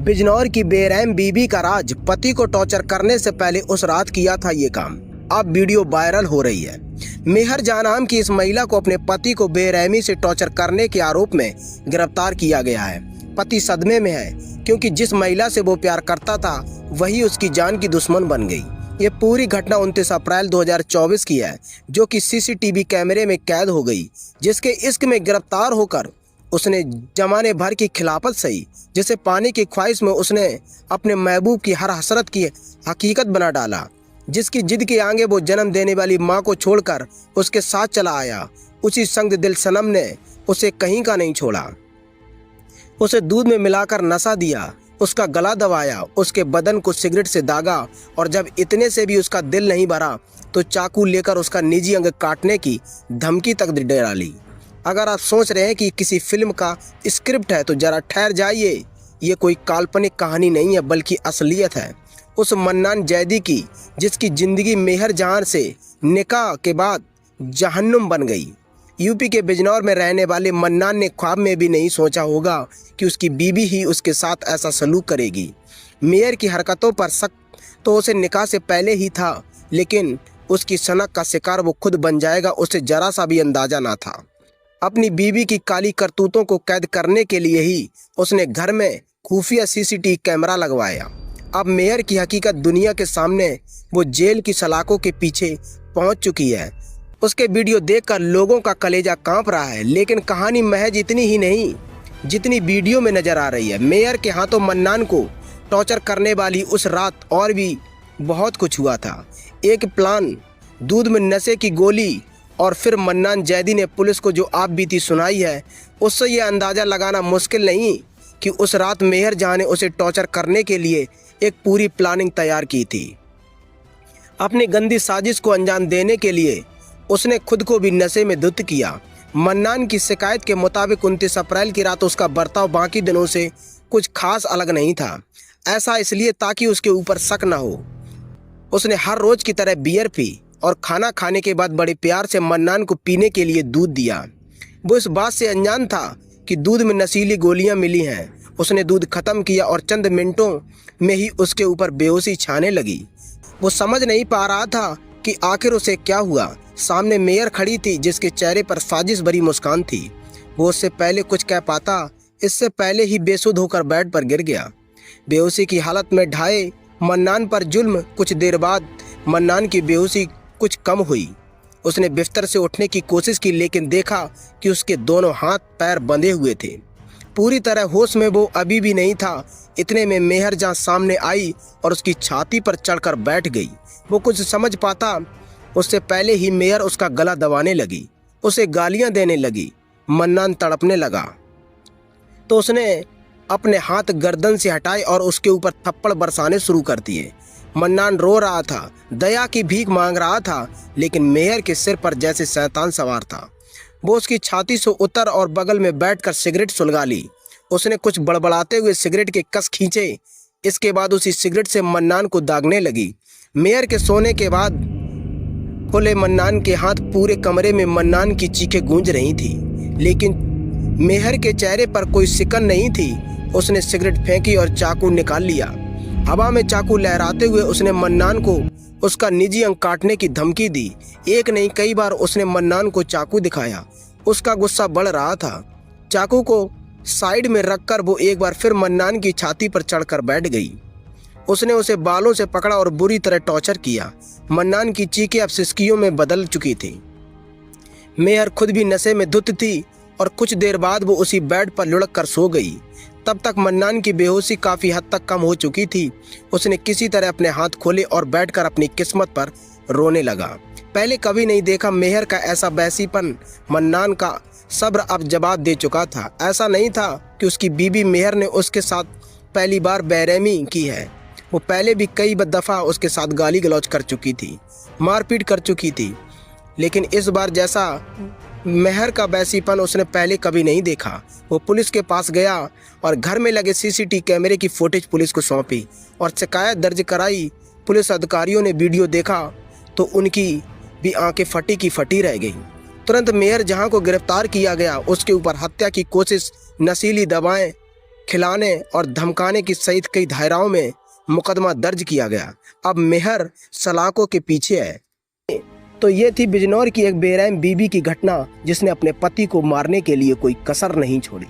बिजनौर की बेरहम बीबी का राज, पति को टॉर्चर करने से पहले उस रात किया था ये काम। अब वीडियो वायरल हो रही है। मेहर जहां नाम की इस महिला को अपने पति को बेरहमी से टॉर्चर करने के आरोप में गिरफ्तार किया गया है। पति सदमे में है क्योंकि जिस महिला से वो प्यार करता था वही उसकी जान की दुश्मन बन गई। ये पूरी घटना 29 अप्रैल 2024 की है, जो कि सीसीटीवी कैमरे में कैद हो गई, जिसके इश्क में गिरफ्तार होकर उसने जमाने भर की खिलाफत सही, जिसे पाने की ख्वाहिश में उसने अपने महबूब की हर हसरत की हकीकत बना डाला। जिसकी जिद के आगे वो जन्म देने वाली माँ को छोड़कर उसके साथ चला आया, उसी संग दिल सनम ने उसे कहीं का नहीं छोड़ा। उसे दूध में मिलाकर नशा दिया, उसका गला दबाया, उसके बदन को सिगरेट से दागा और जब इतने से भी उसका दिल नहीं भरा तो चाकू लेकर उसका निजी अंग काटने की धमकी तक दे डाली। अगर आप सोच रहे हैं कि किसी फिल्म का स्क्रिप्ट है तो जरा ठहर जाइए। ये कोई काल्पनिक कहानी नहीं है बल्कि असलियत है उस मन्नान जैदी की, जिसकी जिंदगी मेहर जहां से निकाह के बाद जहन्नुम बन गई। यूपी के बिजनौर में रहने वाले मन्नान ने ख्वाब में भी नहीं सोचा होगा कि उसकी बीवी ही उसके साथ ऐसा सलूक करेगी। मेहर की हरकतों पर शक तो उसे निकाह से पहले ही था, लेकिन उसकी सनक का शिकार वो खुद बन जाएगा उसे जरा सा भी अंदाजा ना था। अपनी बीवी की काली करतूतों को कैद करने के लिए ही उसने घर में खुफिया सीसीटीवी कैमरा लगवाया। अब मेहर की हकीकत दुनिया के सामने वो जेल की सलाखों के पीछे पहुंच चुकी है। उसके वीडियो देखकर लोगों का कलेजा कांप रहा है, लेकिन कहानी महज इतनी ही नहीं जितनी वीडियो में नजर आ रही है। मेहर के हाथों मन्नान को टॉर्चर करने वाली उस रात और भी बहुत कुछ हुआ था। एक प्लान, दूध में नशे की गोली और फिर मन्नान जैदी ने पुलिस को जो आप बीती सुनाई है, उससे यह अंदाज़ा लगाना मुश्किल नहीं कि उस रात मेहर जहां ने उसे टॉर्चर करने के लिए एक पूरी प्लानिंग तैयार की थी। अपनी गंदी साजिश को अंजाम देने के लिए उसने खुद को भी नशे में धुत किया। मन्नान की शिकायत के मुताबिक 29 अप्रैल की रात उसका बर्ताव बाकी दिनों से कुछ खास अलग नहीं था। ऐसा इसलिए ताकि उसके ऊपर शक न हो। उसने हर रोज की तरह बियर पी और खाना खाने के बाद बड़े प्यार से मन्नान को पीने के लिए दूध दिया। वो इस बात से अनजान था कि दूध में नशीली गोलियां मिली हैं। उसने दूध खत्म किया और चंद मिनटों में ही उसके ऊपर बेहोशी छाने लगी। वो समझ नहीं पा रहा था कि आखिर उसे क्या हुआ। सामने मेयर खड़ी थी जिसके चेहरे पर साजिश भरी मुस्कान थी। वो उससे पहले कुछ कह पाता, इससे पहले ही बेसुध होकर बेड पर गिर गया। बेहोशी की हालत में ढाए मन्नान पर जुल्म। कुछ देर बाद मन्नान की बेहोशी कुछ कम हुई। उसने बिस्तर से उठने की कोशिश की, लेकिन देखा कि उसके दोनों हाथ पैर बंधे हुए थे। पूरी तरह होश में वो अभी भी नहीं था। इतने में मेहर जहां सामने आई और उसकी छाती पर चढ़कर बैठ गई। वो कुछ समझ पाता उससे पहले ही मेहर उसका गला दबाने लगी, उसे गालियां देने लगी। मन्नान तड़पने लगा तो उसने अपने हाथ गर्दन से हटाए और उसके ऊपर थप्पड़ बरसाने शुरू कर दिए। मन्नान रो रहा था, दया की भीख मांग रहा था, लेकिन मेहर के सिर पर जैसे शैतान सवार था। वो उसकी छाती से उतर और बगल में बैठकर सिगरेट सुलगा ली। उसने कुछ बड़बड़ाते हुए सिगरेट के कस खींचे। इसके बाद उसी सिगरेट से मन्नान को दागने लगी। मेहर के सोने के बाद खुले मन्नान के हाथ पूरे कमरे में मन्नान की चीखें गूंज रही थी, लेकिन मेहर के चेहरे पर कोई सिकन नहीं थी। उसने सिगरेट फेंकी और चाकू निकाल लिया। हवा में चाकू लहराते हुए उसने मन्नान को उसका निजी अंग काटने की धमकी दी। एक नहीं कई बार उसने मन्नान को चाकू दिखाया। उसका गुस्सा बढ़ रहा था। चाकू को साइड में रखकर वो एक बार फिर मन्नान की छाती पर चढ़कर बैठ गई। उसने उसे बालों से पकड़ा और बुरी तरह टॉर्चर किया। मन्नान की चीखें अब सिसकियों में बदल चुकी थी। मेहर खुद भी नशे में धुत थी और कुछ देर बाद वो उसी बेड पर लुढ़क कर सो गई। तब तक मन्नान की बेहोशी काफ़ी हद तक कम हो चुकी थी। उसने किसी तरह अपने हाथ खोले और बैठकर अपनी किस्मत पर रोने लगा। पहले कभी नहीं देखा मेहर का ऐसा बहसीपन। मन्नान का सब्र अब जवाब दे चुका था। ऐसा नहीं था कि उसकी बीवी मेहर ने उसके साथ पहली बार बेरहमी की है। वो पहले भी कई दफ़ा उसके साथ गाली गलौज कर चुकी थी, मारपीट कर चुकी थी, लेकिन इस बार जैसा मेहर का बैसीपन उसने पहले कभी नहीं देखा। वो पुलिस के पास गया और घर में लगे सीसीटीवी कैमरे की फुटेज पुलिस को सौंपी और शिकायत दर्ज कराई। पुलिस अधिकारियों ने वीडियो देखा तो उनकी भी आंखें फटी की फटी रह गई। तुरंत मेयर जहां को गिरफ्तार किया गया उसके ऊपर हत्या की कोशिश, नशीली दवाएं खिलाने और धमकाने की सहित कई धाराओं में मुकदमा दर्ज किया गया। अब मेहर सलाखों के पीछे है। तो ये थी बिजनौर की एक बेरहम बीबी की घटना जिसने अपने पति को मारने के लिए कोई कसर नहीं छोड़ी।